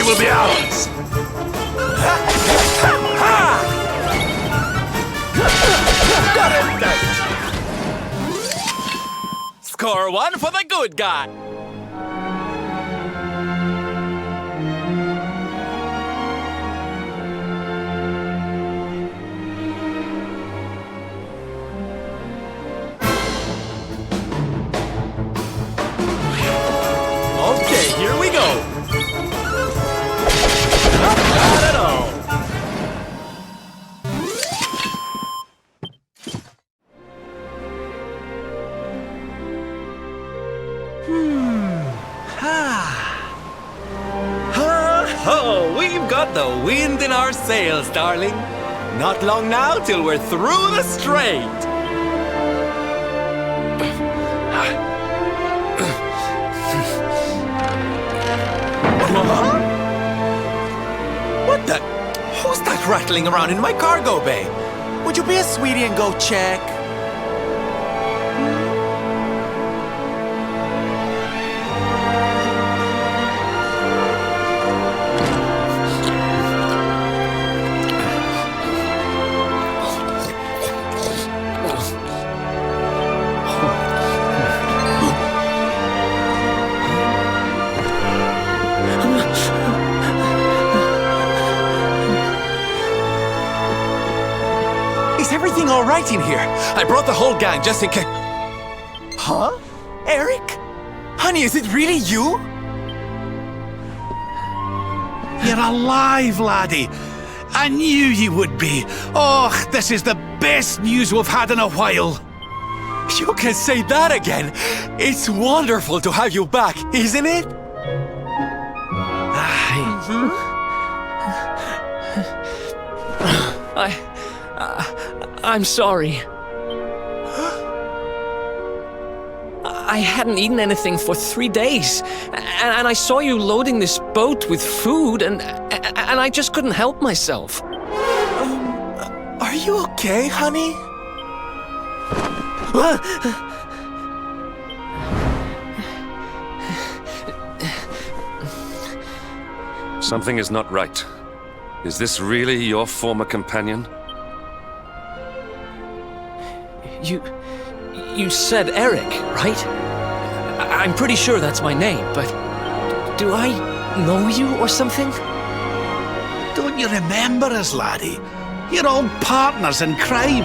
will be ours! Got him! Score one for the good guy! Okay, here we go! Not at all! Ho! We've got the wind in our sails, darling. Not long now till we're through the strait. What the? Who's that rattling around in my cargo bay? Would you be a sweetie and go check? Is everything all right in here? I brought the whole gang just in case. Huh? Eric? Honey, is it really you? You're alive, laddie. I knew you would be. Oh, this is the best news we've had in a while. You can say that again. It's wonderful to have you back, isn't it? I'm sorry. I hadn't eaten anything for 3 days, and I saw you loading this boat with food, and I just couldn't help myself. Are you okay, honey? Something is not right. Is this really your former companion? You said Eric, right? I'm pretty sure that's my name, but do I know you or something? Don't you remember us, laddie? You're all partners in crime.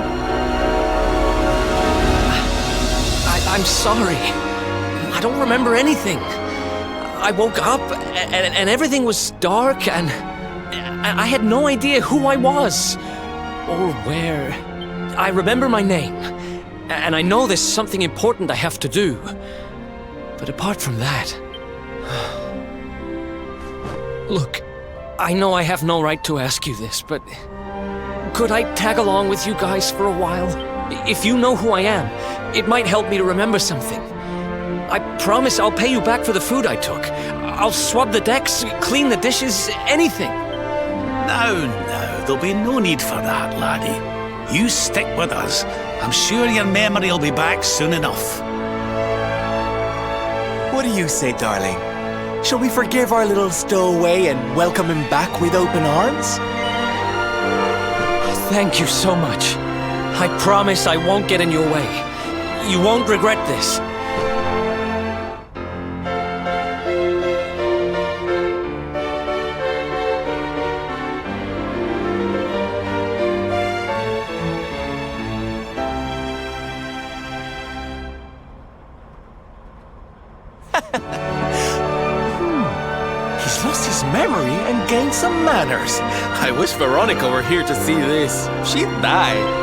I'm sorry. I don't remember anything. I woke up and everything was dark and I had no idea who I was or where. I remember my name, and I know there's something important I have to do. But apart from that... Look, I know I have no right to ask you this, but... Could I tag along with you guys for a while? If you know who I am, it might help me to remember something. I promise I'll pay you back for the food I took. I'll swab the decks, clean the dishes, anything. No, there'll be no need for that, laddie. You stick with us. I'm sure your memory will be back soon enough. What do you say, darling? Shall we forgive our little stowaway and welcome him back with open arms? Thank you so much. I promise I won't get in your way. You won't regret this. He's lost his memory and gained some manners. I wish Veronica were here to see this. She'd die.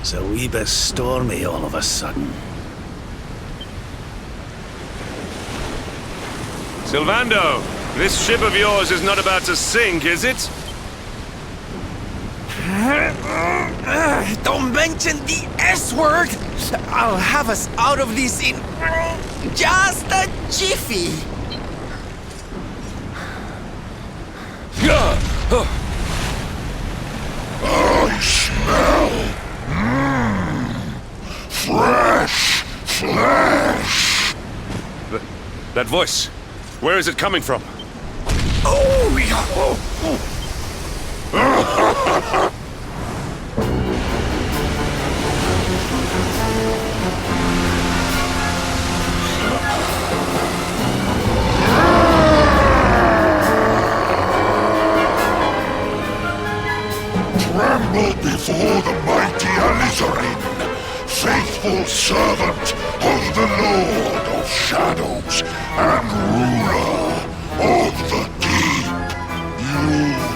It's a wee bit stormy all of a sudden. Sylvando, this ship of yours is not about to sink, is it? Don't mention the S word! I'll have us out of this in just a jiffy! I smell fresh flesh. That voice, where is it coming from? Oh, yeah. Tremble before the mighty Alizarin, faithful servant of the Lord of Shadows and ruler of the deep. You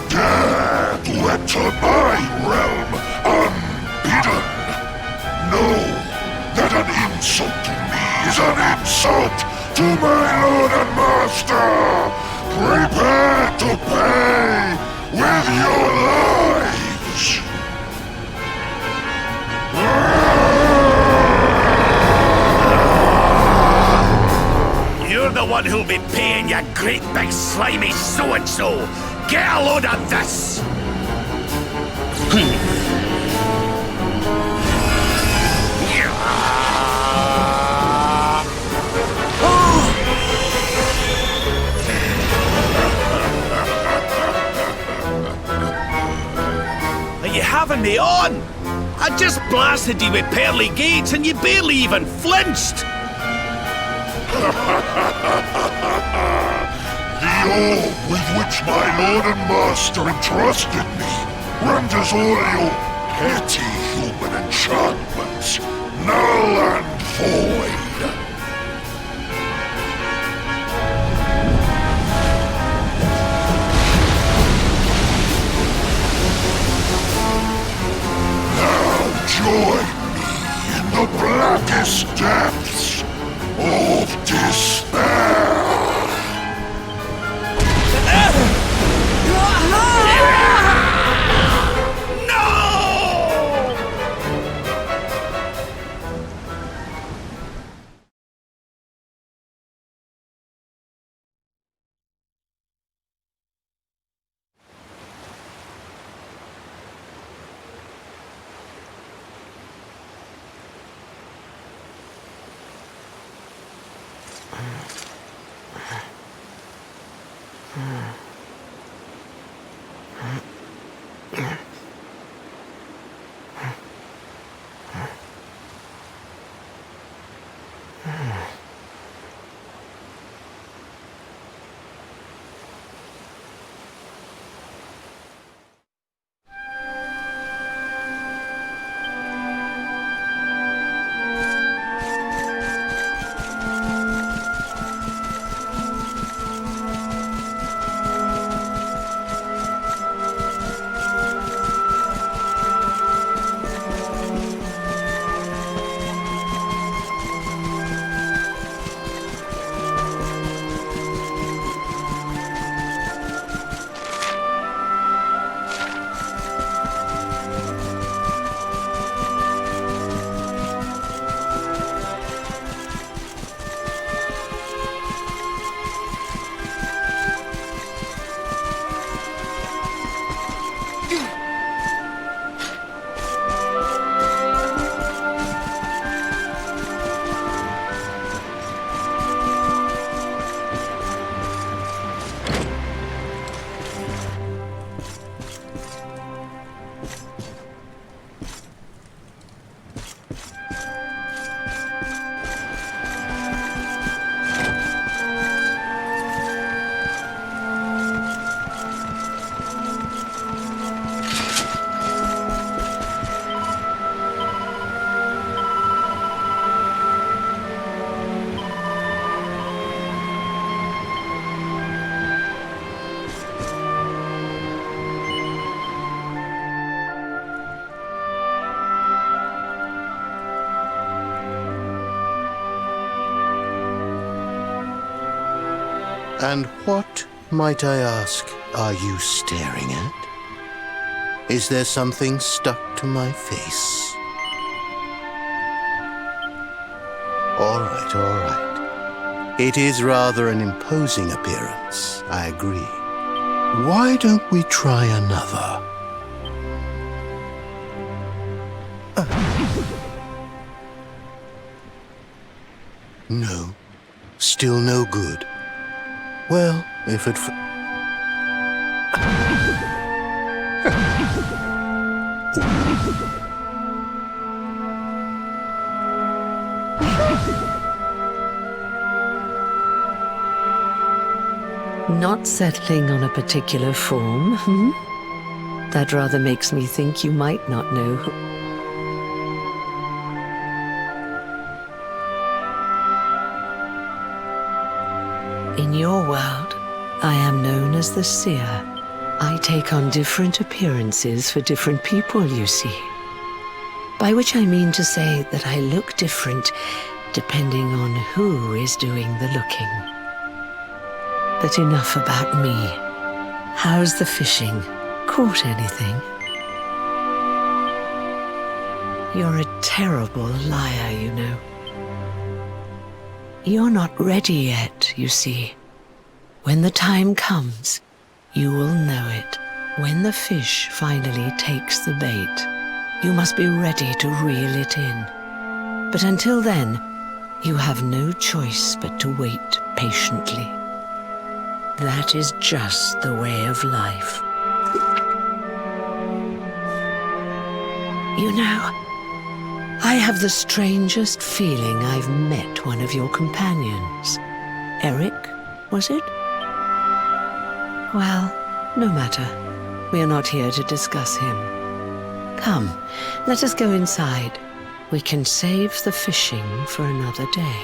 dare to enter my realm unbidden. Know that an insult to me is an insult to my lord and master. Prepare to pay with your lives. You're the one who'll be paying, you great big slimy so-and-so! Get a load of this! Are you having me on? I just blasted you with pearly gates and you barely even flinched! The orb with which my lord and master entrusted me renders all your petty human enchantments null and void. Now join me in the blackest depths of despair. And what, might I ask, are you staring at? Is there something stuck to my face? All right, all right. It is rather an imposing appearance, I agree. Why don't we try another? No, still no good. Well, if it... Not settling on a particular form, hmm? That rather makes me think you might not know who... In your world, I am known as the Seer. I take on different appearances for different people, you see. By which I mean to say that I look different depending on who is doing the looking. But enough about me. How's the fishing? Caught anything? You're a terrible liar, you know. You're not ready yet, you see. When the time comes, you will know it. When the fish finally takes the bait, you must be ready to reel it in. But until then, you have no choice but to wait patiently. That is just the way of life. You know, I have the strangest feeling I've met one of your companions. Eric, was it? Well, no matter. We are not here to discuss him. Come, let us go inside. We can save the fishing for another day.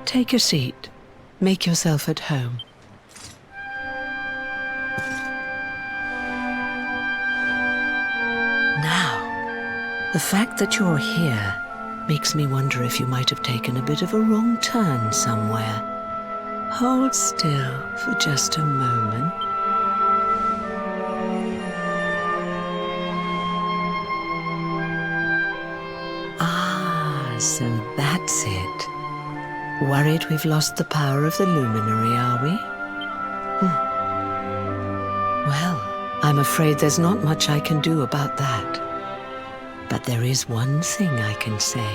Take a seat. Make yourself at home. Now, the fact that you're here makes me wonder if you might have taken a bit of a wrong turn somewhere. Hold still for just a moment. Ah, so that's it. Worried we've lost the power of the luminary, are we? Well, I'm afraid there's not much I can do about that. But there is one thing I can say.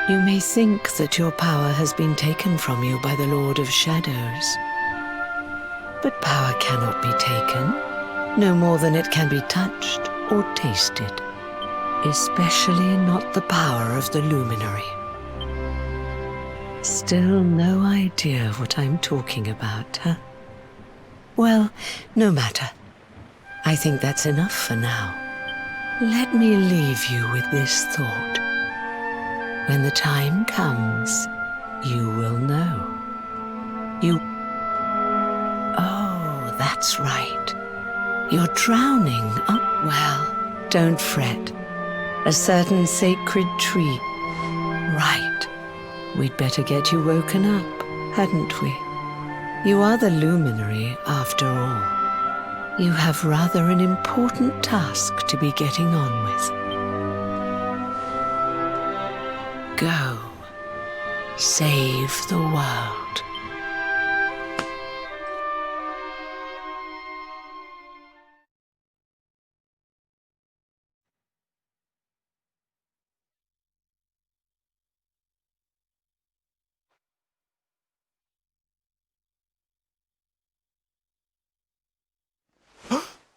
You may think that your power has been taken from you by the Lord of Shadows. But power cannot be taken, no more than it can be touched or tasted. Especially not the power of the luminary. Still no idea what I'm talking about, huh? Well, no matter. I think that's enough for now. Let me leave you with this thought. When the time comes, you will know. Oh, that's right. You're drowning. Oh, well, don't fret. A certain sacred tree. Right. We'd better get you woken up, hadn't we? You are the luminary, after all. You have rather an important task to be getting on with. Go. Save the world.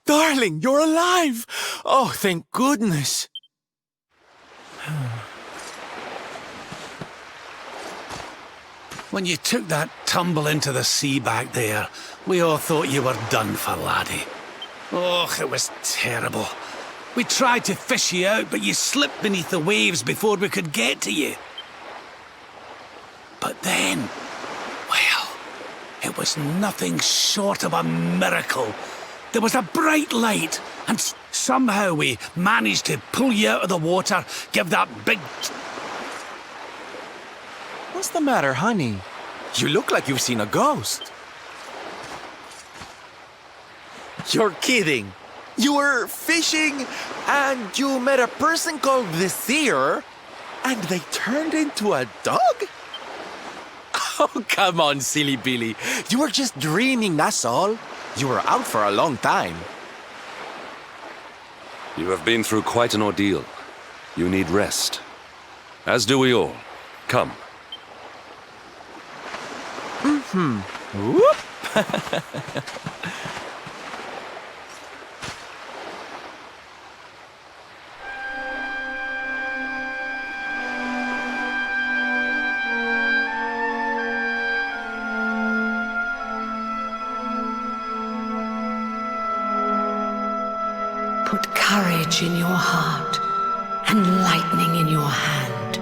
Darling, you're alive! Oh, thank goodness! When you took that tumble into the sea back there, we all thought you were done for, laddie. Oh, it was terrible. We tried to fish you out, but you slipped beneath the waves before we could get to you. But then, well, it was nothing short of a miracle. There was a bright light, and somehow we managed to pull you out of the water, give that big... What's the matter, honey? You look like you've seen a ghost. You're kidding. You were fishing and you met a person called the Seer and they turned into a dog? Oh, come on, silly Billy. You were just dreaming, that's all. You were out for a long time. You have been through quite an ordeal. You need rest. As do we all. Come. Whoop. Put courage in your heart and lightning in your hand.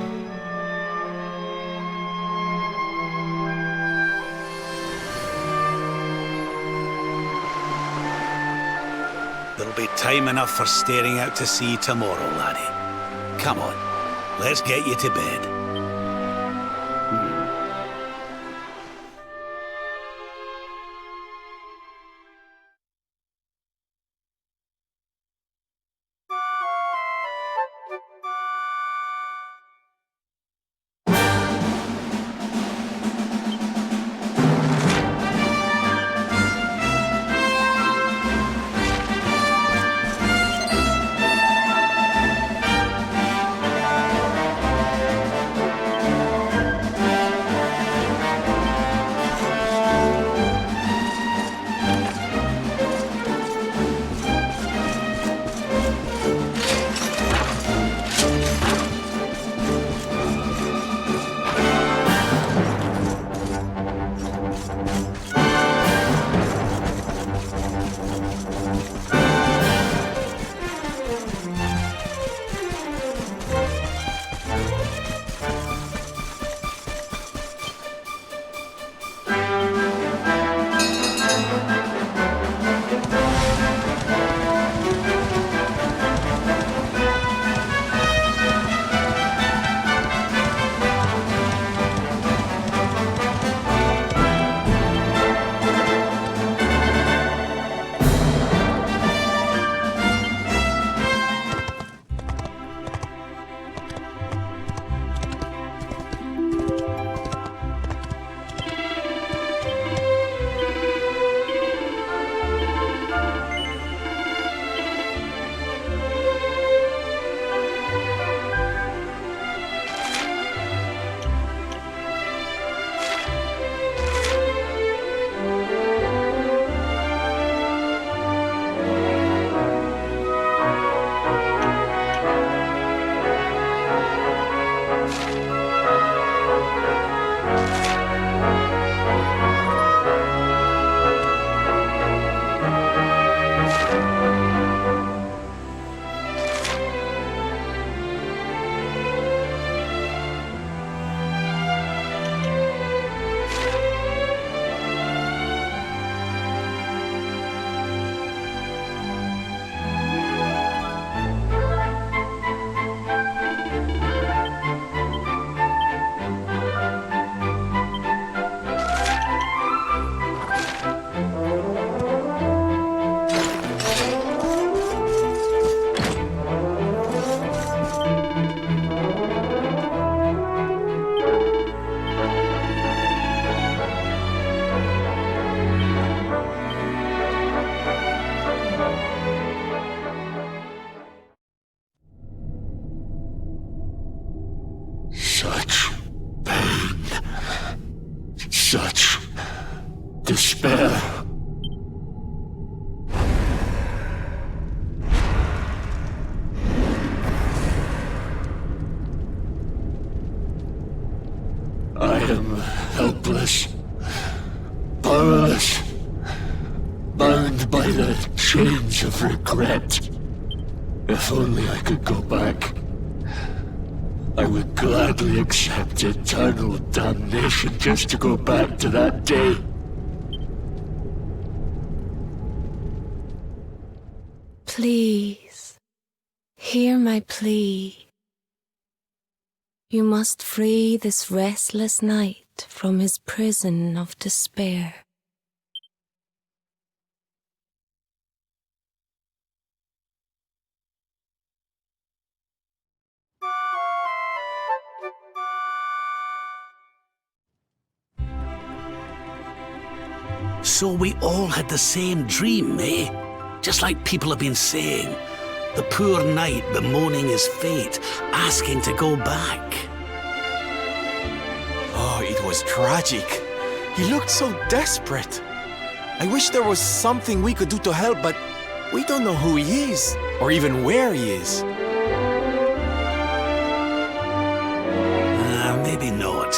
There'll be time enough for staring out to sea tomorrow, laddie. Come on, let's get you to bed. Such despair. I am helpless, powerless, bound by the chains of regret. If only I could go back. I would gladly accept eternal damnation just to go back to that day. Please, hear my plea. You must free this restless knight from his prison of despair. So we all had the same dream, eh? Just like people have been saying. The poor knight bemoaning his fate, asking to go back. Oh, it was tragic. He looked so desperate. I wish there was something we could do to help, but we don't know who he is, or even where he is. Maybe not.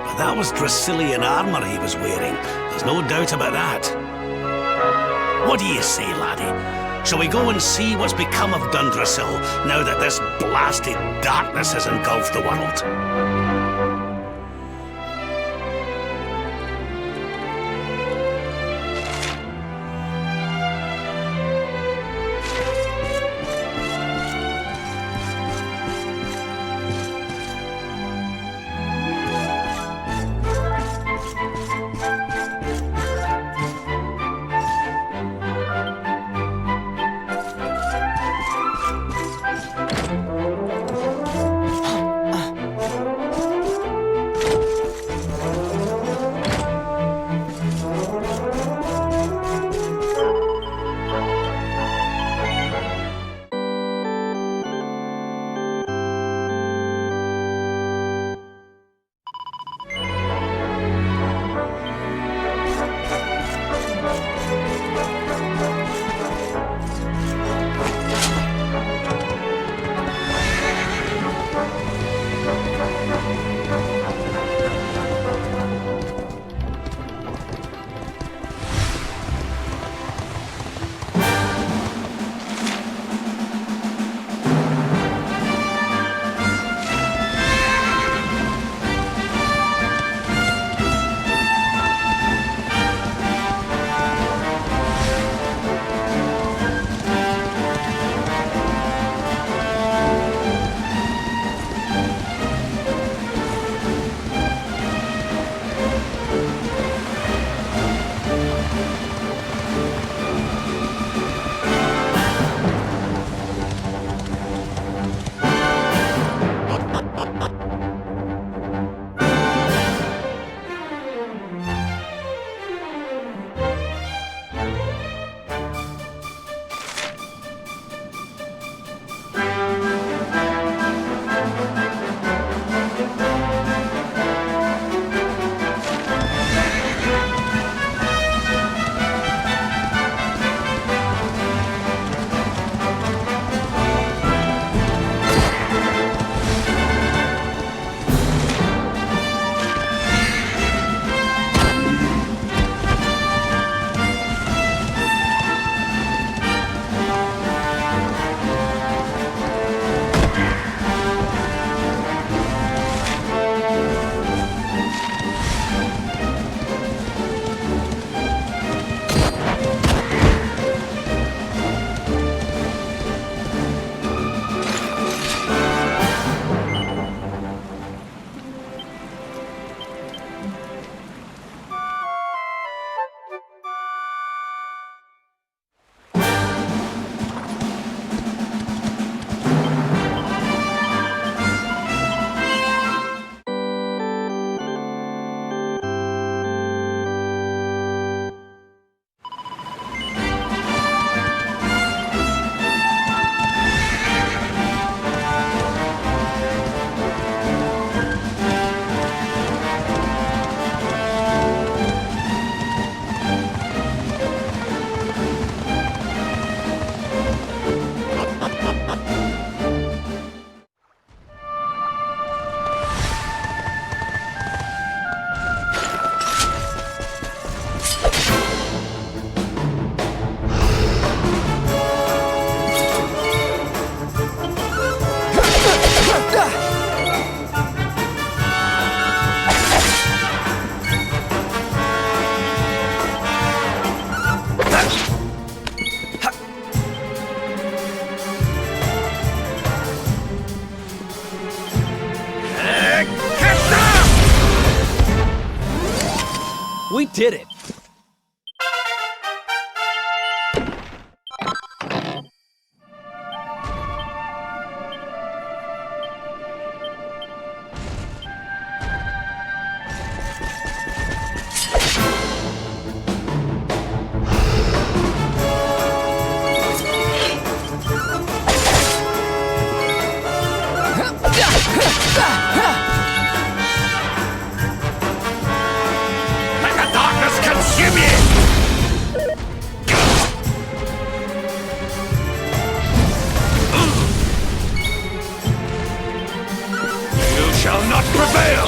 But that was Dracilian armor he was wearing. There's no doubt about that. What do you say, laddie? Shall we go and see what's become of Dundrasil now that this blasted darkness has engulfed the world? We did it! Let the darkness consume you! You shall not prevail!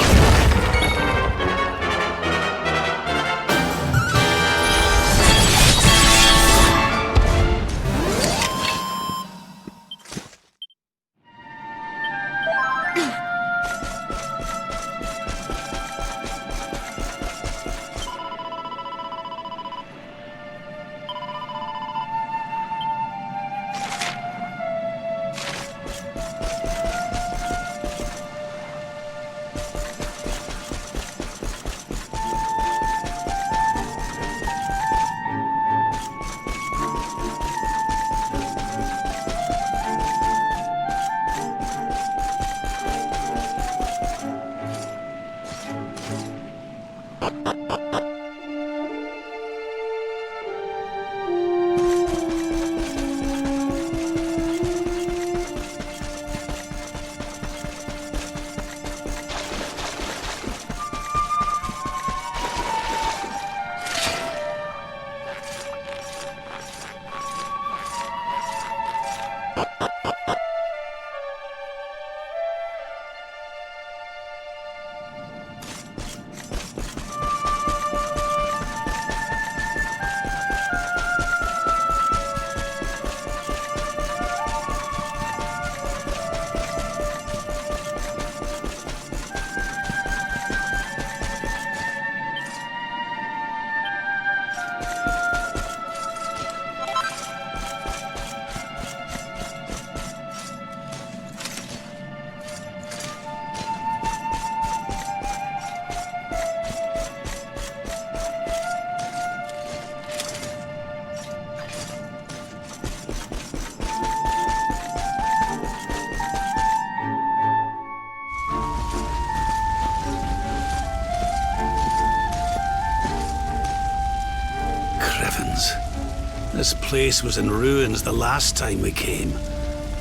This place was in ruins the last time we came.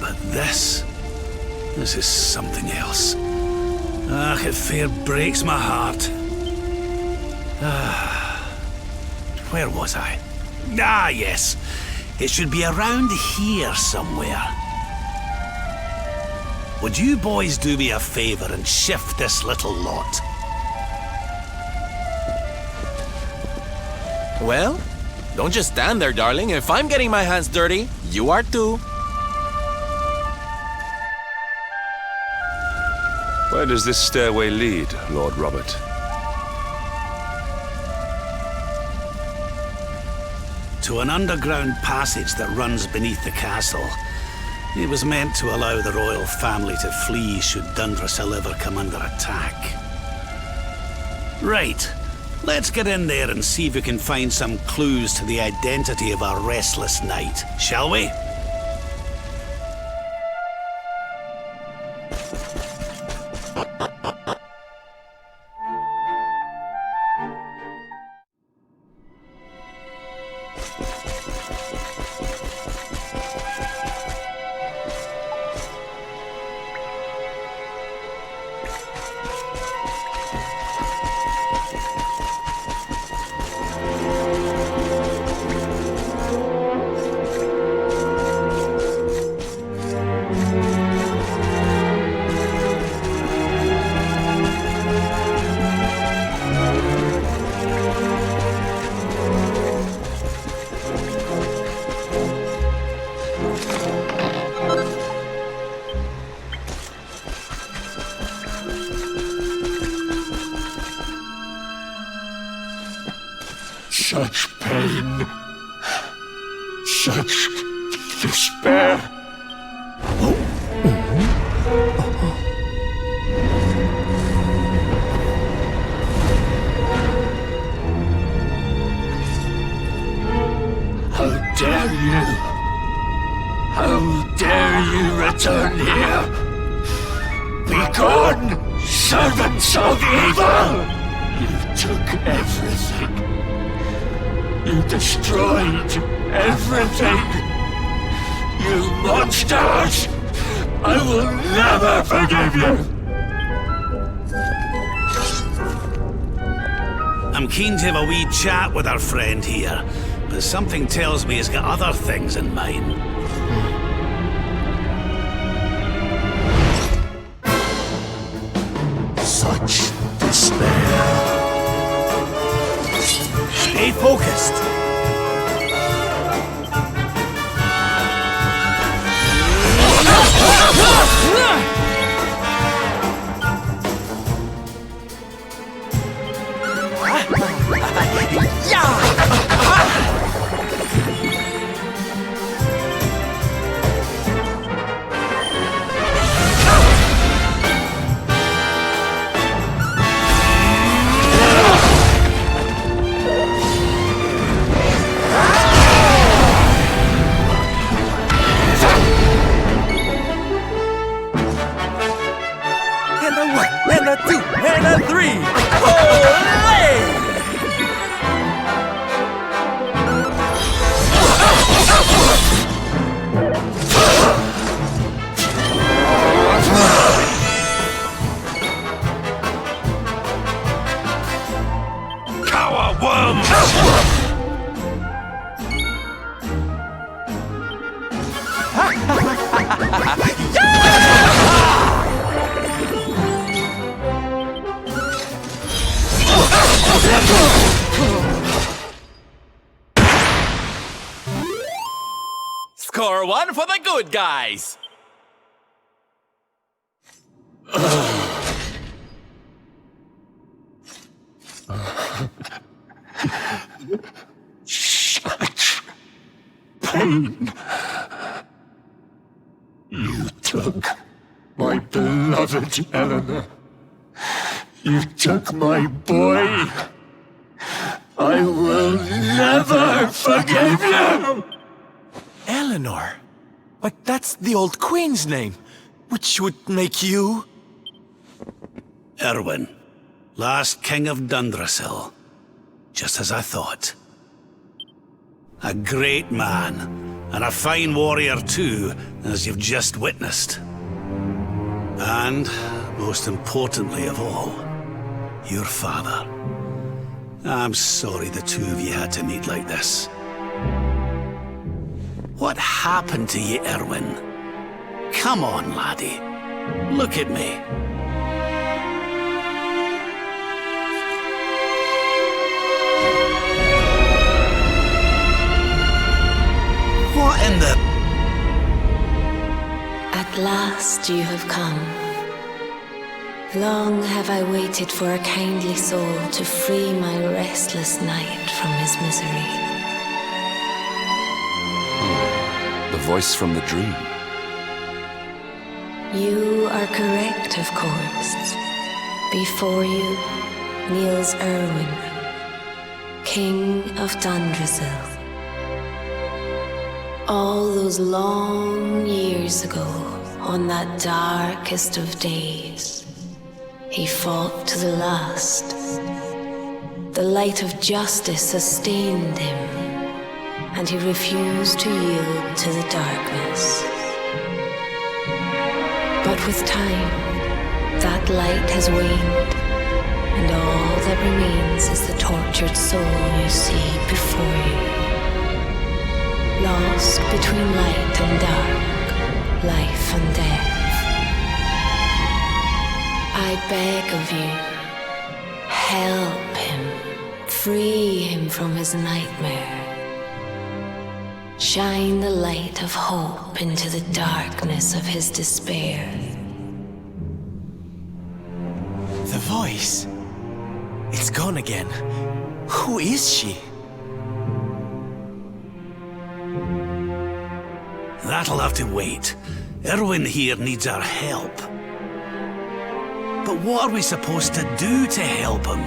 But this is something else. Ah, it fair breaks my heart. Where was I? Ah, yes. It should be around here somewhere. Would you boys do me a favor and shift this little lot? Well, don't just stand there, darling. If I'm getting my hands dirty, you are too. Where does this stairway lead, Lord Robert? To an underground passage that runs beneath the castle. It was meant to allow the royal family to flee should Dundrusil ever come under attack. Right. Let's get in there and see if we can find some clues to the identity of our restless knight, shall we? Such pain. Such despair. of evil! You took everything. You destroyed everything. You monsters! I will never forgive you! I'm keen to have a wee chat with our friend here, but something tells me he's got other things in mind. Such despair. Stay focused. And a one, and a two, and a three. Olay! Power worms! Score one for the good guys. Such pain. You took my beloved Eleanor. You took my boy. I will never forgive you! Eleanor? But that's the old queen's name, which would make you... Erwin, last king of Dundrasil. Just as I thought. A great man, and a fine warrior too, as you've just witnessed. And, most importantly of all, your father. I'm sorry the two of you had to meet like this. What happened to you, Erwin? Come on, laddie. Look at me. What in the... At last you have come. Long have I waited for a kindly soul to free my restless night from his misery. The voice from the dream. You are correct, of course. Before you kneels Erwin, King of Dundrasil. All those long years ago, on that darkest of days, he fought to the last. The light of justice sustained him, and he refused to yield to the darkness. But with time, that light has waned, and all that remains is the tortured soul you see before you. Lost between light and dark, life and death. I beg of you, help him, free him from his nightmare. Shine the light of hope into the darkness of his despair. The voice. It's gone again. Who is she? That'll have to wait. Erwin here needs our help. But what are we supposed to do to help him?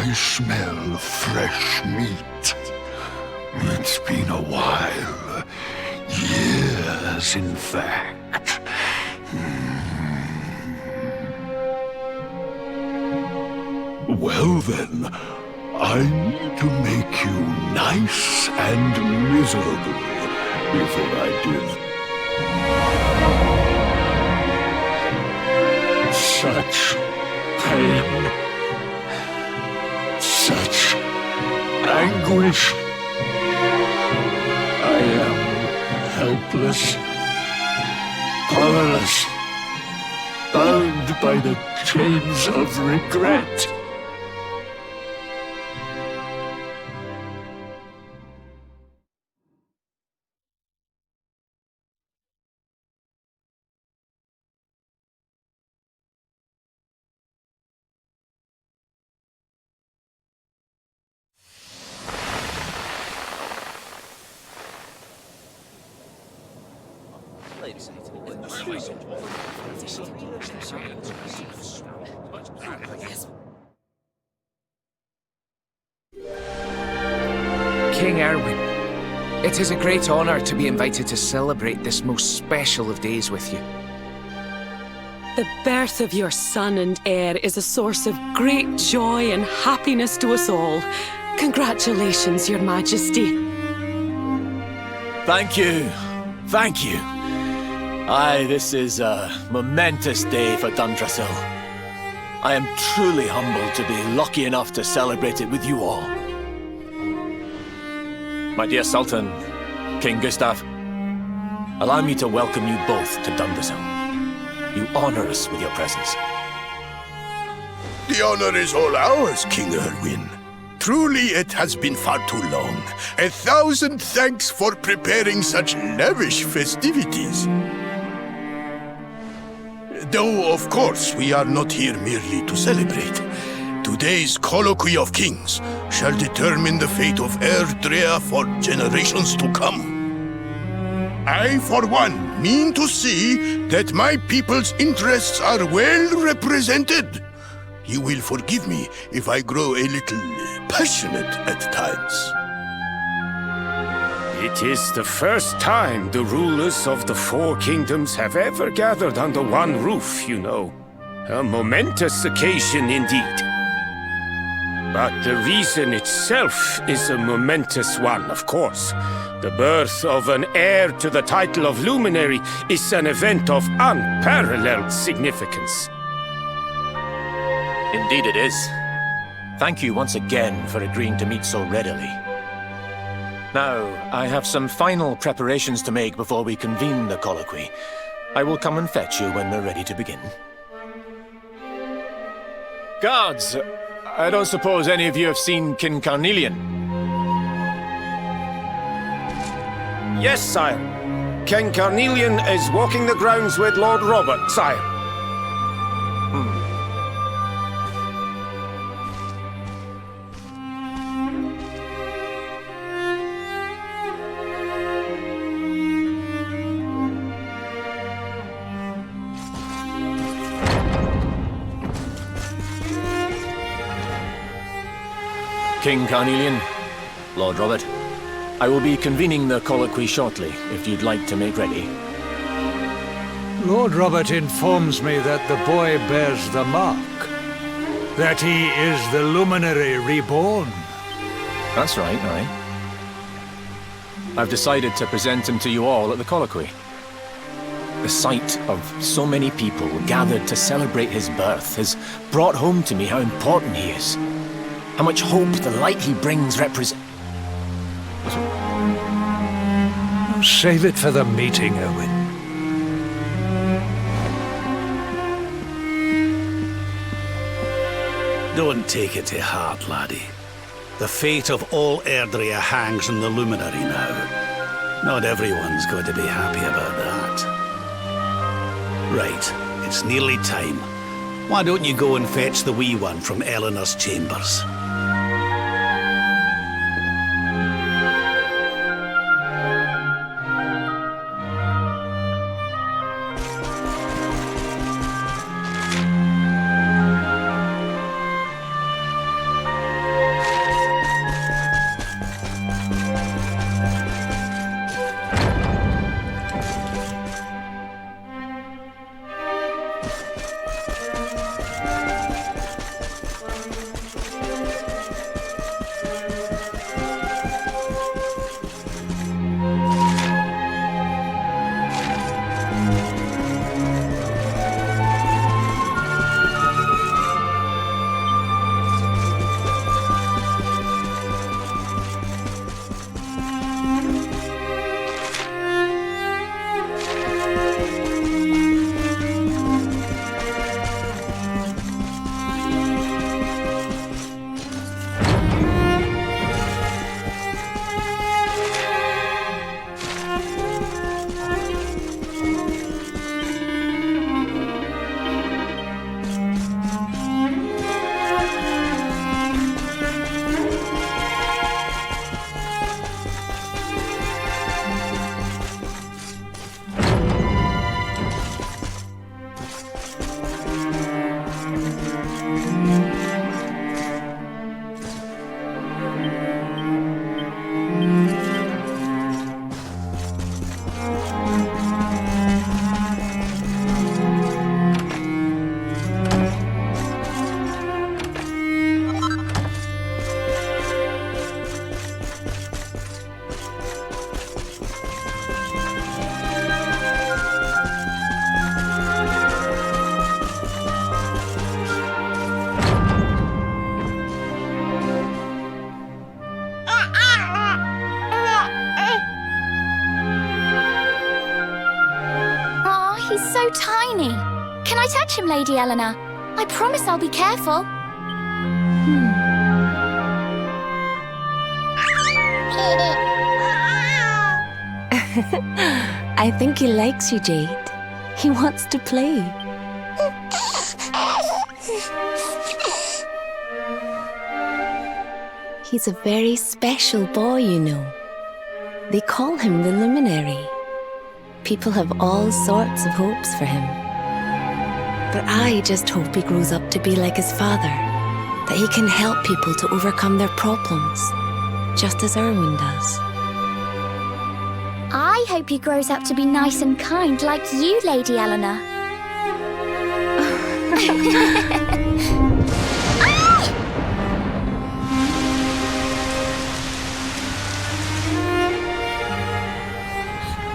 I smell fresh meat. It's been a while. Years, in fact. Well then, I need to make you nice and miserable before I do. Such pain. Such anguish. I am helpless, powerless, bound by the chains of regret. King Erwin, it is a great honor to be invited to celebrate this most special of days with you. The birth of your son and heir is a source of great joy and happiness to us all. Congratulations, Your Majesty. Thank you. Thank you. Aye, this is a momentous day for Dundrasil. I am truly humbled to be lucky enough to celebrate it with you all. My dear Sultan, King Gustav, allow me to welcome you both to Dundrasil. You honor us with your presence. The honor is all ours, King Erwin. Truly, it has been far too long. 1,000 thanks for preparing such lavish festivities. Though, of course, we are not here merely to celebrate. Today's Colloquy of Kings shall determine the fate of Erdrea for generations to come. I, for one, mean to see that my people's interests are well represented. You will forgive me if I grow a little passionate at times. It is the first time the rulers of the Four Kingdoms have ever gathered under one roof, you know. A momentous occasion indeed. But the reason itself is a momentous one, of course. The birth of an heir to the title of Luminary is an event of unparalleled significance. Indeed it is. Thank you once again for agreeing to meet so readily. Now, I have some final preparations to make before we convene the colloquy. I will come and fetch you when we're ready to begin. Guards, I don't suppose any of you have seen King Carnelian? Yes, sire. King Carnelian is walking the grounds with Lord Robert, sire. King Carnelian, Lord Robert, I will be convening the colloquy shortly, if you'd like to make ready. Lord Robert informs me that the boy bears the mark. That he is the Luminary reborn. That's right, aye. I've decided to present him to you all at the colloquy. The sight of so many people gathered to celebrate his birth has brought home to me how important he is. How much hope the light he brings represents. Save it for the meeting, Owen. Don't take it to heart, laddie. The fate of all Erdrea hangs on the Luminary now. Not everyone's going to be happy about that. Right, it's nearly time. Why don't you go and fetch the wee one from Eleanor's chambers? I touch him, Lady Eleanor? I promise I'll be careful. I think he likes you, Jade. He wants to play. He's a very special boy, you know. They call him the Luminary. People have all sorts of hopes for him. But I just hope he grows up to be like his father, that he can help people to overcome their problems, just as Erwin does. I hope he grows up to be nice and kind like you, Lady Eleanor.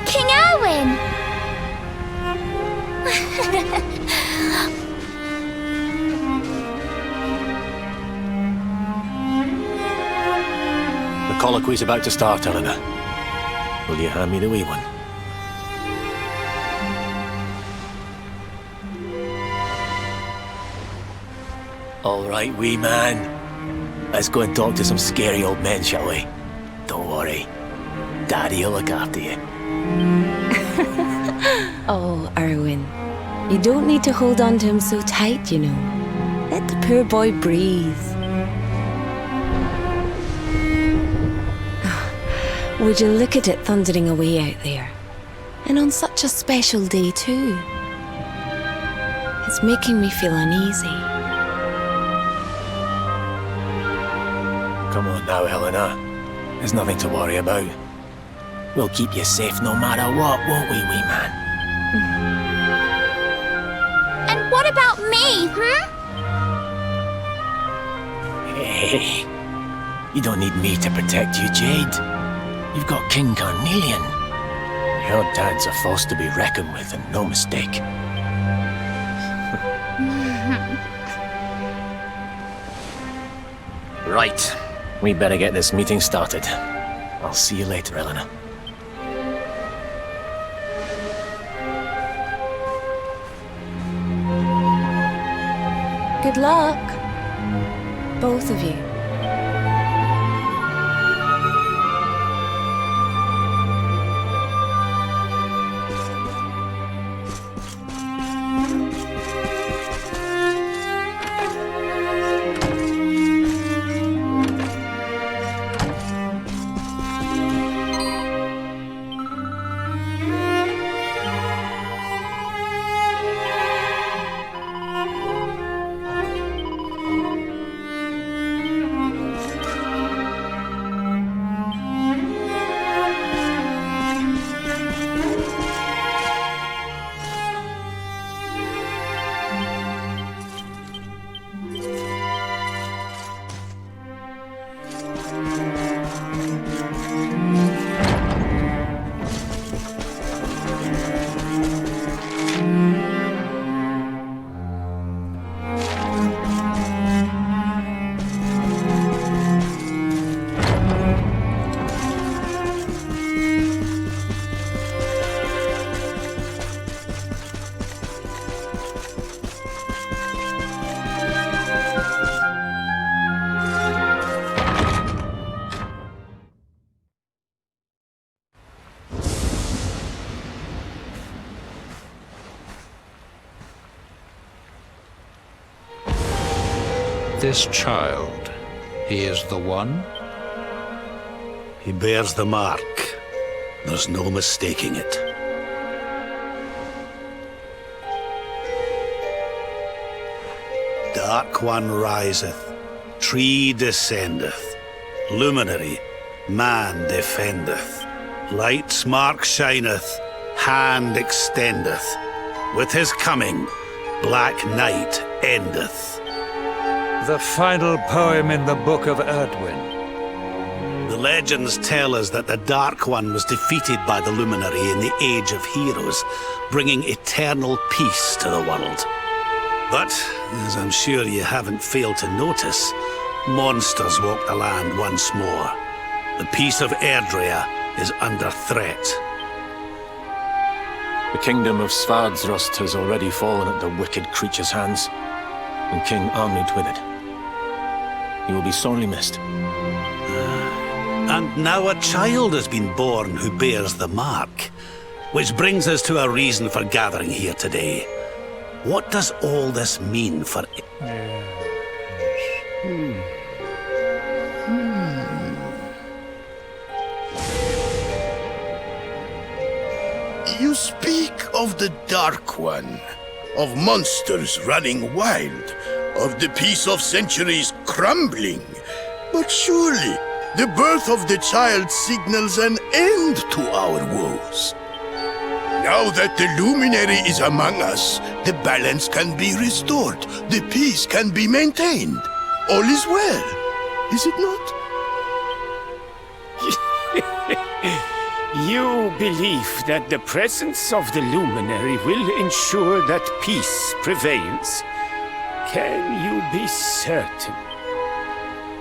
King Erwin! The colloquy's about to start, Eleanor. Will you hand me the wee one? All right, wee man. Let's go and talk to some scary old men, shall we? Don't worry. Daddy'll look after you. Oh, Erwin. You don't need to hold on to him so tight, you know. Let the poor boy breathe. Would you look at it thundering away out there? And on such a special day, too. It's making me feel uneasy. Come on now, Eleanor. There's nothing to worry about. We'll keep you safe no matter what, won't we, wee man? And what about me, Hey, you don't need me to protect you, Jade. You've got King Carnelian. Your dad's a force to be reckoned with, and no mistake. Right. We better get this meeting started. I'll see you later, Eleanor. Good luck. Both of you. This child, he is the one? He bears the mark. There's no mistaking it. Dark One riseth, tree descendeth, luminary, man defendeth. Light's mark shineth, hand extendeth. With his coming, black night endeth. The final poem in the Book of Erdwin. The legends tell us that the Dark One was defeated by the Luminary in the Age of Heroes, bringing eternal peace to the world. But, as I'm sure you haven't failed to notice, monsters walk the land once more. The peace of Erdrea is under threat. The kingdom of Svardsrust has already fallen at the wicked creature's hands, and King Arnud with it. He will be sorely missed. And now a child has been born who bears the mark. Which brings us to our reason for gathering here today. What does all this mean for... You speak of the Dark One, of monsters running wild, of the peace of centuries crumbling. But surely, the birth of the child signals an end to our woes. Now that the luminary is among us, the balance can be restored, the peace can be maintained. All is well, is it not? You believe that the presence of the luminary will ensure that peace prevails. Can you be certain?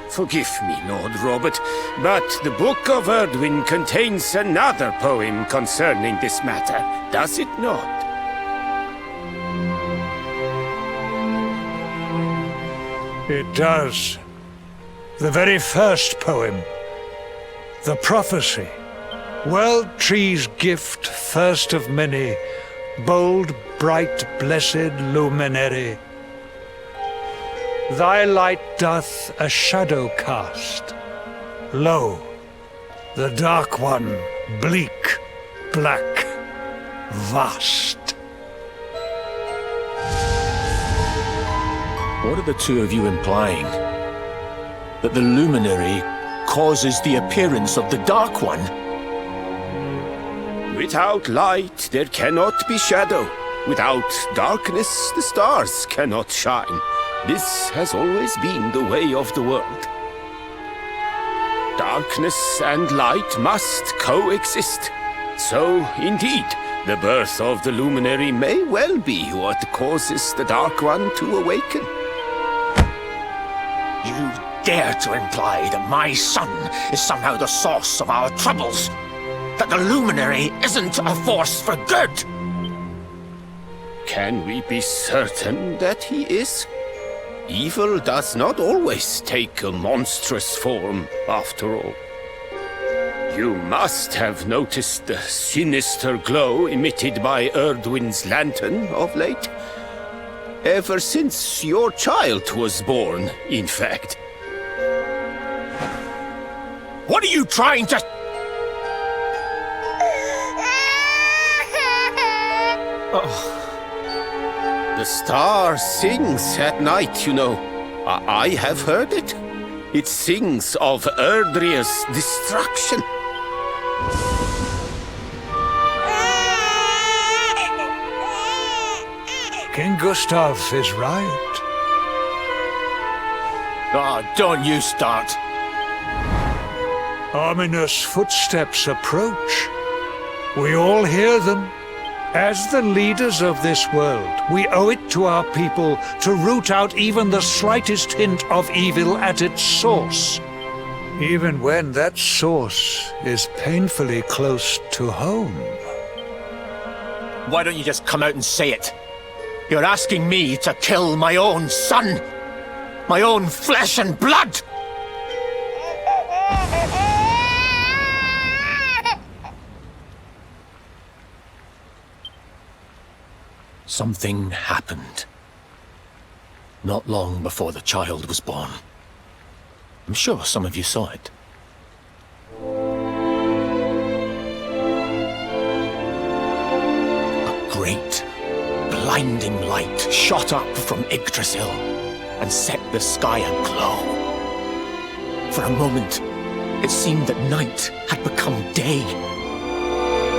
Forgive me, Lord Robert, but the Book of Erdwin contains another poem concerning this matter, does it not? It does. The very first poem. The prophecy. World tree's gift, first of many, bold, bright, blessed luminary. Thy light doth a shadow cast. Lo, the Dark One, bleak, black, vast. What are the two of you implying? That the luminary causes the appearance of the Dark One? Without light, there cannot be shadow. Without darkness, the stars cannot shine. This has always been the way of the world. Darkness and light must coexist. So, indeed, the birth of the luminary may well be what causes the Dark One to awaken. You dare to imply that my son is somehow the source of our troubles? That the luminary isn't a force for good? Can we be certain that he is? Evil does not always take a monstrous form, after all. You must have noticed the sinister glow emitted by Erdwin's lantern of late. Ever since your child was born, in fact. What are you trying to... The star sings at night, you know. I have heard it. It sings of Erdria's destruction. King Gustav is right. Oh, don't you start. Ominous footsteps approach. We all hear them. As the leaders of this world, we owe it to our people to root out even the slightest hint of evil at its source. Even when that source is painfully close to home. Why don't you just come out and say it? You're asking me to kill my own son. My own flesh and blood. Something happened. Not long before the child was born. I'm sure some of you saw it. A great, blinding light shot up from Yggdrasil and set the sky aglow. For a moment, it seemed that night had become day.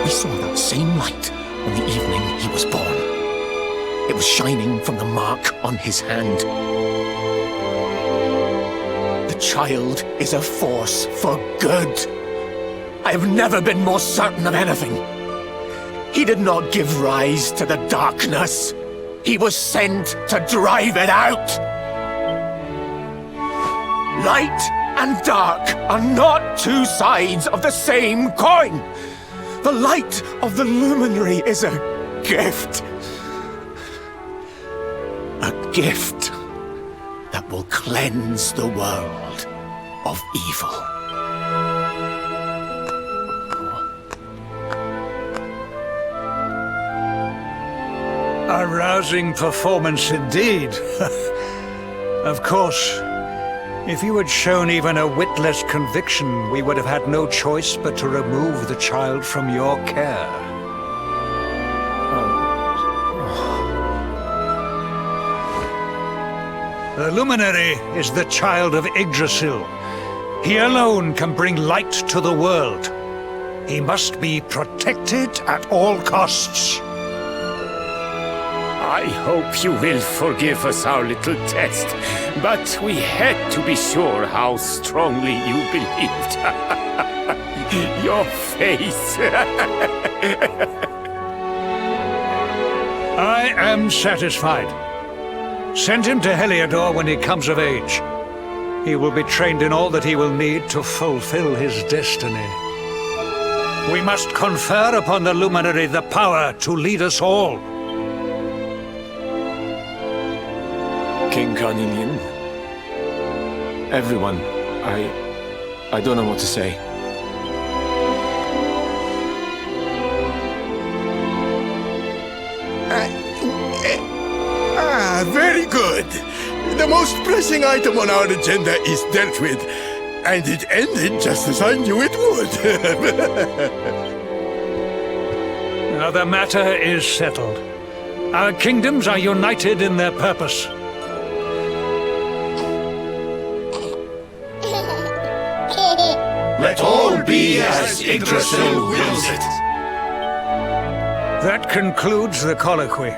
We saw that same light on the evening he was born. It was shining from the mark on his hand. The child is a force for good. I have never been more certain of anything. He did not give rise to the darkness. He was sent to drive it out. Light and dark are not two sides of the same coin. The light of the luminary is a gift. A gift that will cleanse the world of evil. A rousing performance indeed. Of course, if you had shown even a whit less conviction, we would have had no choice but to remove the child from your care. The Luminary is the child of Yggdrasil. He alone can bring light to the world. He must be protected at all costs. I hope you will forgive us our little test, but we had to be sure how strongly you believed. Your face. I am satisfied. Send him to Heliodor when he comes of age. He will be trained in all that he will need to fulfill his destiny. We must confer upon the Luminary the power to lead us all. King Carnelian. Everyone, I don't know what to say. Very good. The most pressing item on our agenda is dealt with, and it ended just as I knew it would. Now the matter is settled. Our kingdoms are united in their purpose. Let all be as Yggdrasil wills it. That concludes the colloquy.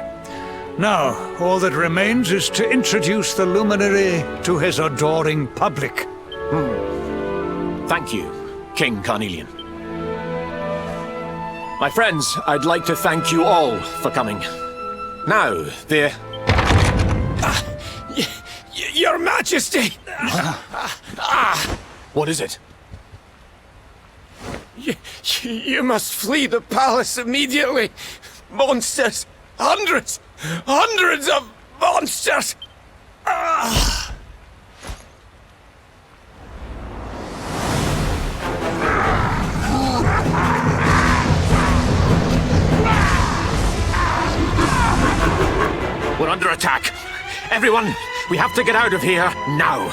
Now, all that remains is to introduce the Luminary to his adoring public. Thank you, King Carnelian. My friends, I'd like to thank you all for coming. Now, Your Majesty! What is it? You must flee the palace immediately. Monsters! Hundreds of monsters! We're under attack. Everyone, we have to get out of here now.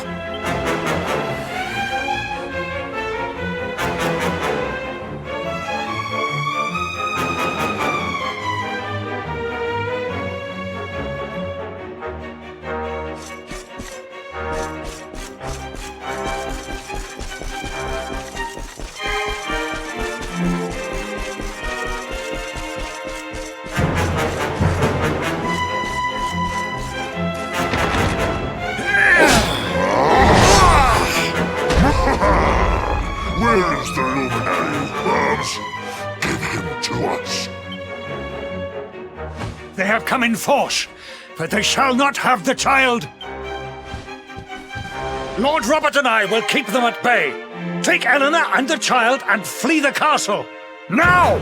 Where's the Luminary, Babs? Give him to us. They have come in force, but they shall not have the child. Lord Robert and I will keep them at bay. Take Eleanor and the child and flee the castle. Now!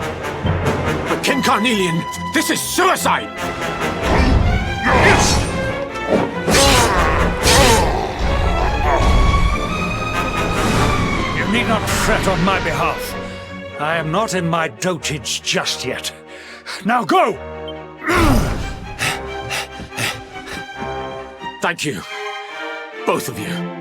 But King Carnelian, this is suicide! You need not fret on my behalf. I am not in my dotage just yet. Now go! Thank you, both of you.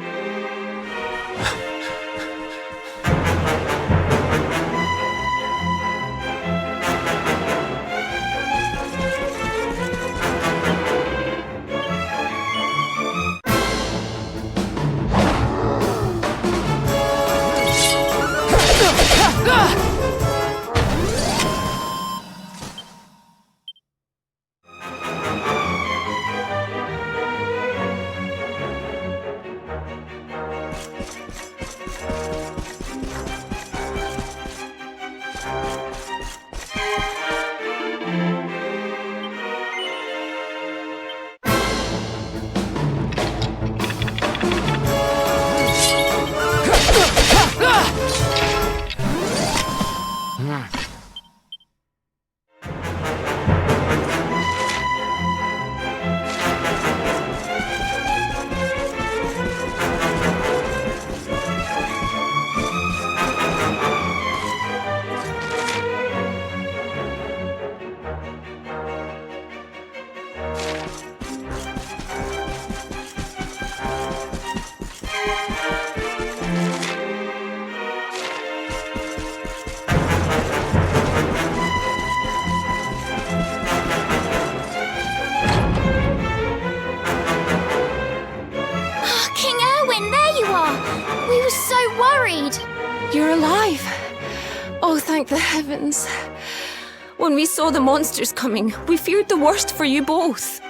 Thank the heavens. When we saw the monsters coming, we feared the worst for you both.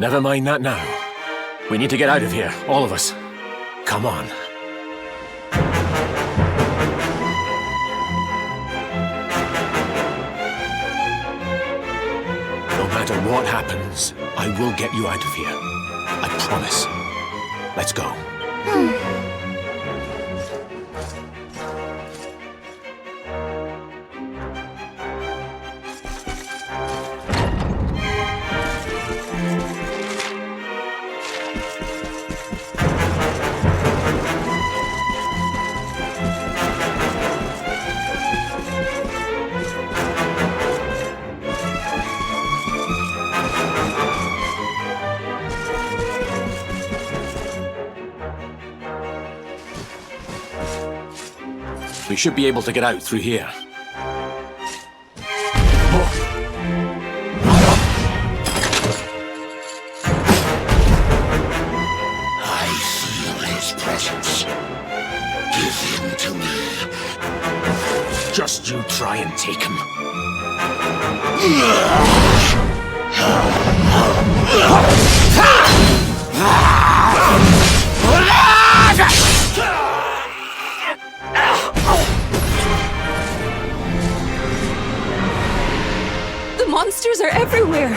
Never mind that now. We need to get out of here, all of us. Come on. No matter what happens, I will get you out of here. I promise. Let's go. We should be able to get out through here. I feel his presence. Give him to me. Just you try and take him. The monsters are everywhere.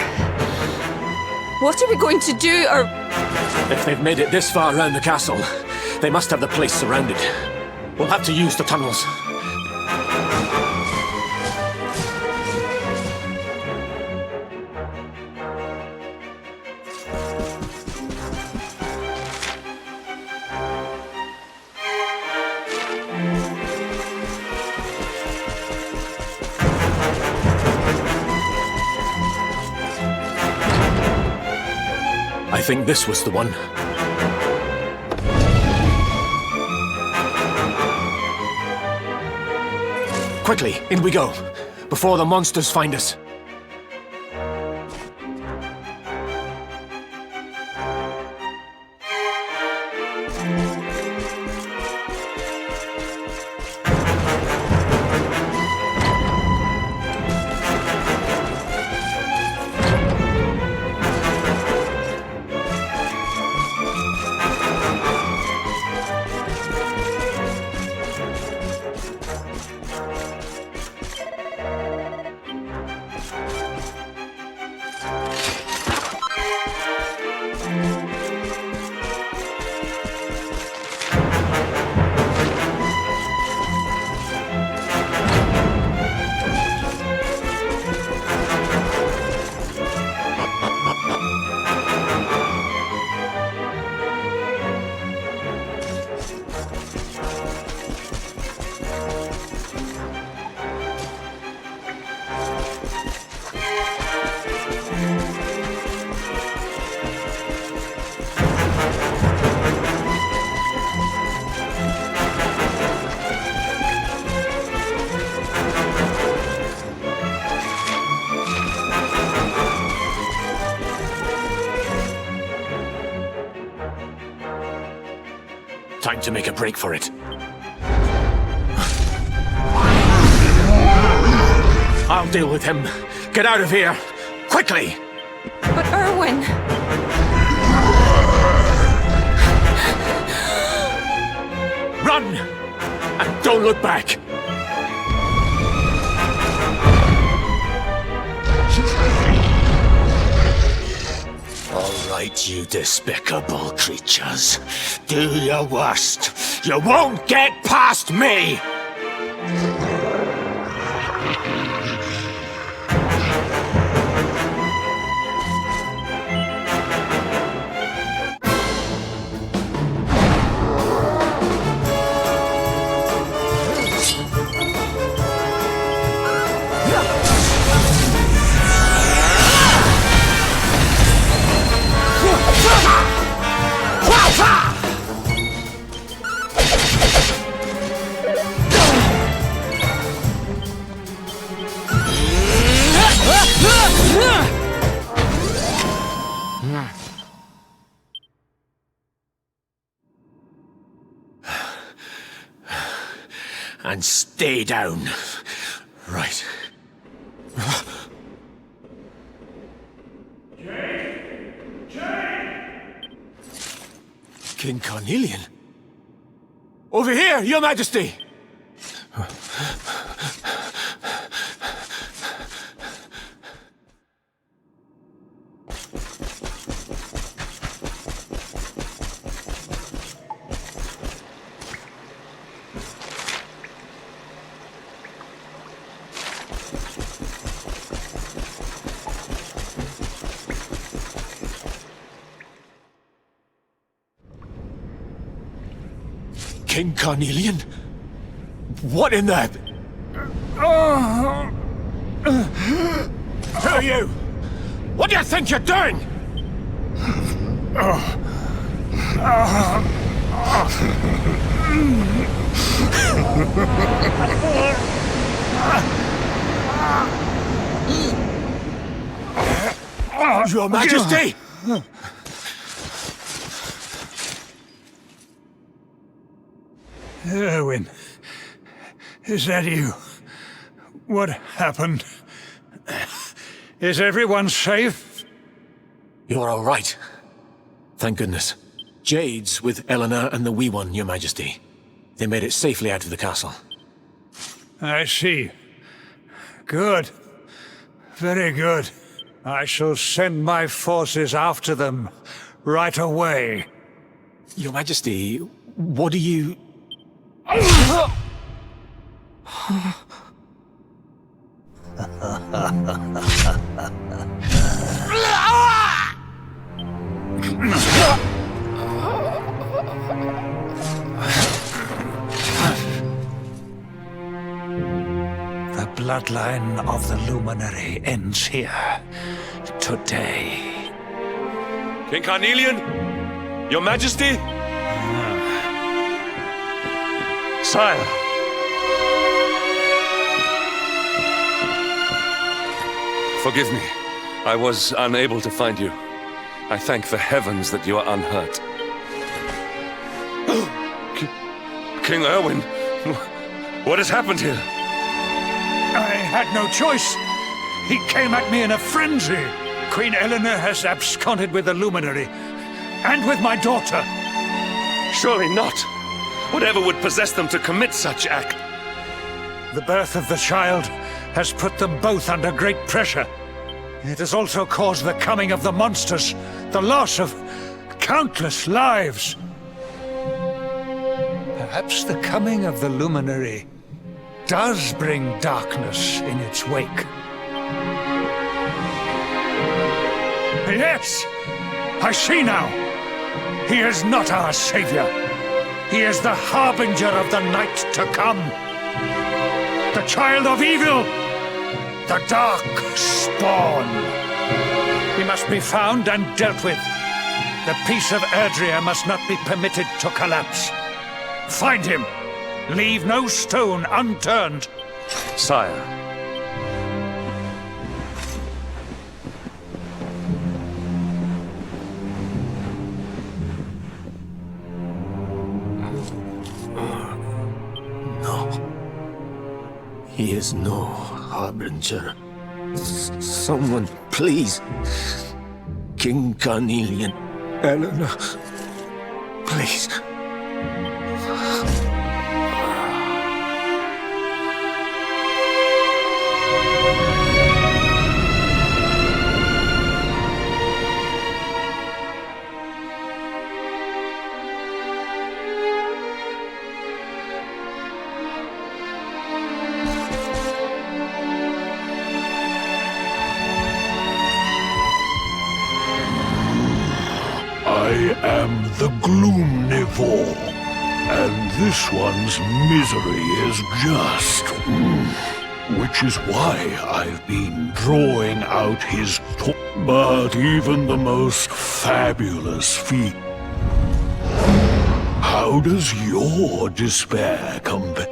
What are we going to do, or... If they've made it this far around the castle, they must have the place surrounded. We'll have to use the tunnels. I think this was the one. Quickly, in we go, before the monsters find us. Time to make a break for it. I'll deal with him. Get out of here! Quickly! But Erwin... Run! And don't look back! All right, you despicable creatures. Do your worst. You won't get past me! and stay down. Right. King Carnelian? Over here, Your Majesty! King Carnelian? What in the... Who are you? What do you think you're doing? Your Majesty! Erwin, is that you? What happened? Is everyone safe? You're all right. Thank goodness. Jade's with Eleanor and the Wee One, Your Majesty. They made it safely out of the castle. I see. Good. Very good. I shall send my forces after them right away. Your Majesty, what do you... The bloodline of the Luminary ends here. Today. King Carnelian? Your Majesty? Sire! Forgive me. I was unable to find you. I thank the heavens that you are unhurt. King Erwin, what has happened here? I had no choice. He came at me in a frenzy. Queen Eleanor has absconded with the Luminary, and with my daughter. Surely not. Whatever would possess them to commit such act? The birth of the child has put them both under great pressure. It has also caused the coming of the monsters, the loss of countless lives. Perhaps the coming of the Luminary does bring darkness in its wake. Yes! I see now! He is not our savior. He is the harbinger of the night to come. The child of evil! The dark spawn! He must be found and dealt with. The peace of Erdrea must not be permitted to collapse. Find him! Leave no stone unturned. Sire. He is no harbinger. Someone, please. King Carnelian. Eleanor. Please. I am the Gloomnivore, and this one's misery is just... which is why I've been drawing out his... But even the most fabulous feat... How does your despair compare?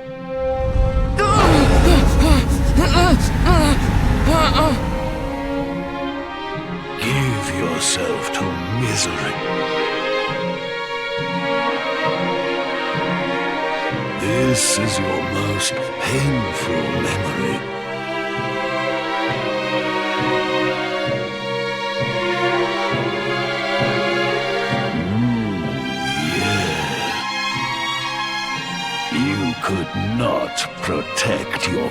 Give yourself to misery. This is your most painful memory. You could not protect your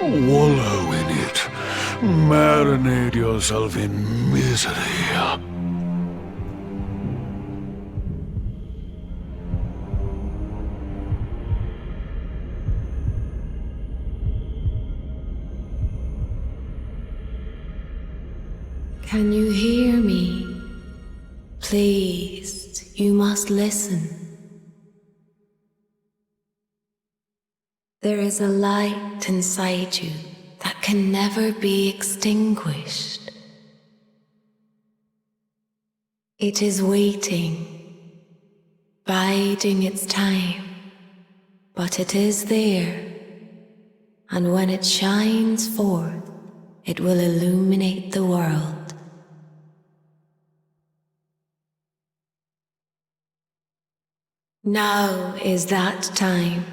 Wallow in it. Marinate yourself in misery. Can you hear me? Please, you must listen. There is a light inside you that can never be extinguished. It is waiting, biding its time, but it is there, and when it shines forth, it will illuminate the world. Now is that time.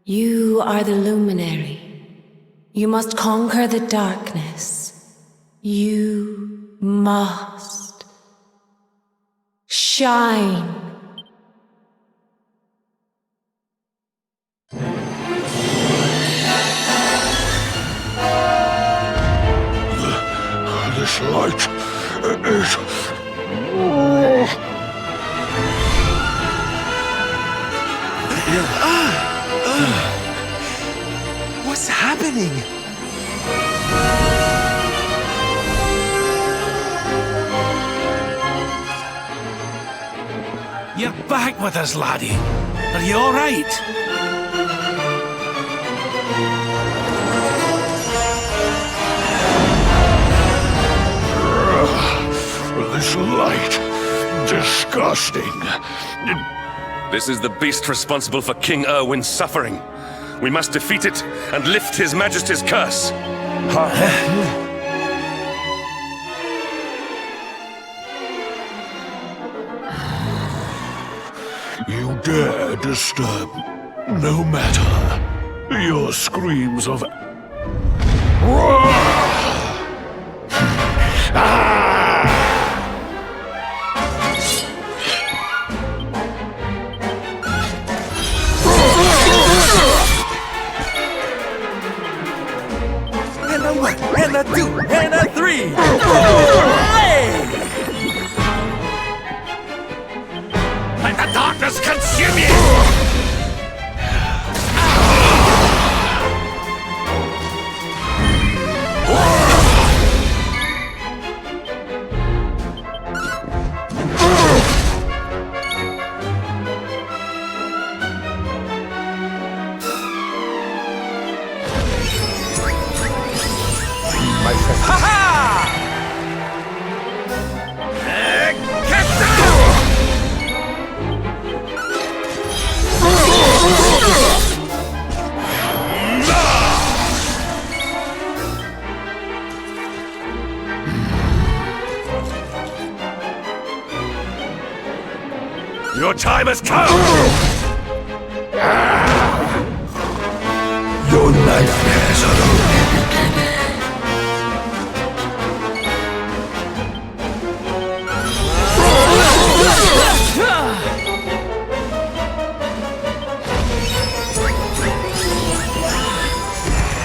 You are the luminary. You must conquer the darkness. You must shine. This light is... What's happening? You're back with us, laddie. Are you all right? This light... disgusting. This is the beast responsible for King Erwin's suffering. We must defeat it and lift His Majesty's curse. You dare disturb... no matter. Your screams of... And a one, and a two, and a three! Let the darkness consume you! My friend. Ha-ha! Get Your time has come! Your nightmares are only beginning.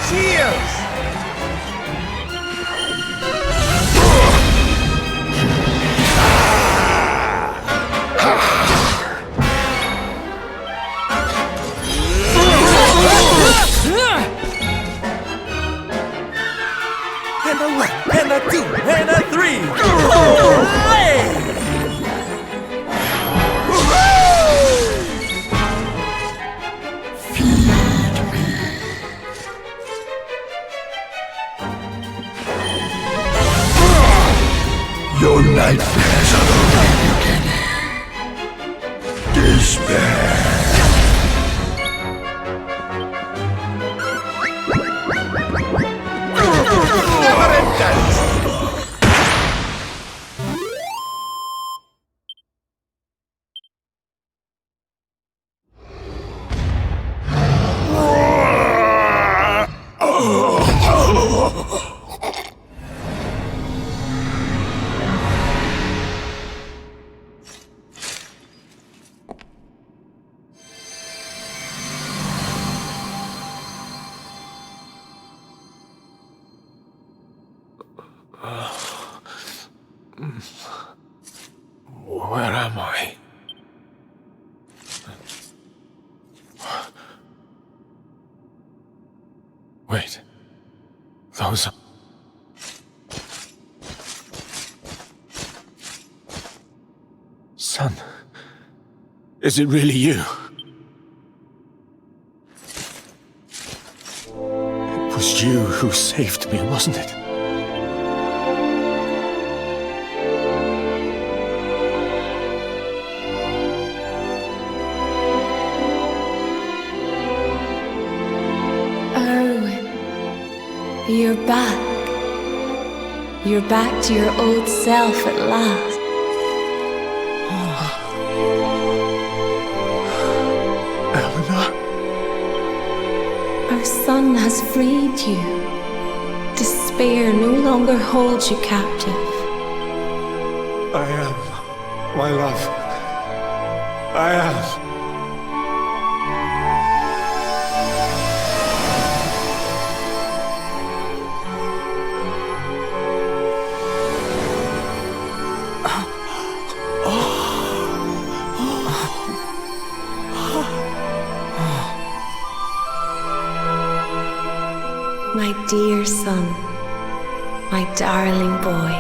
Cheers! And a one, and a two, and a three! Hooray! Your nightmares are only beginning. Despair. Never ends! Where am I? Wait. Those... Son, is it really you? It was you who saved me, wasn't it? Erwin, you're back. You're back to your old self at last. Eleanor? Our son has freed you. Despair no longer holds you captive. I am, my love. I am. My dear son, my darling boy.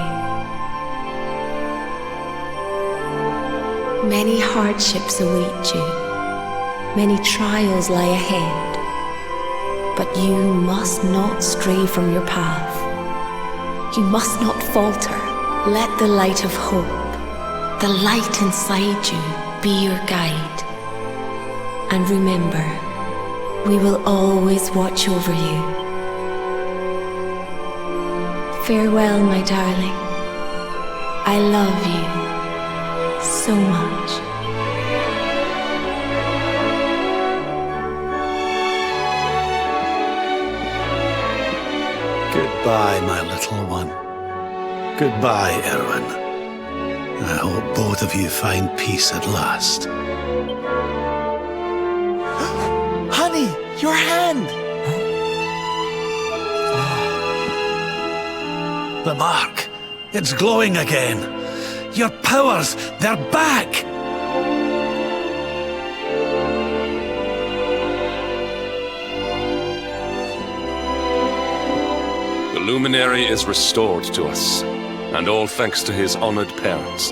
Many hardships await you, many trials lie ahead, but you must not stray from your path. You must not falter. Let the light of hope, the light inside you, be your guide. And remember, we will always watch over you. Farewell, my darling. I love you so much. Goodbye, my little one. Goodbye, Erwin. I hope both of you find peace at last. Honey, your hand! The mark. It's glowing again. Your powers, they're back! The luminary is restored to us, and all thanks to his honored parents.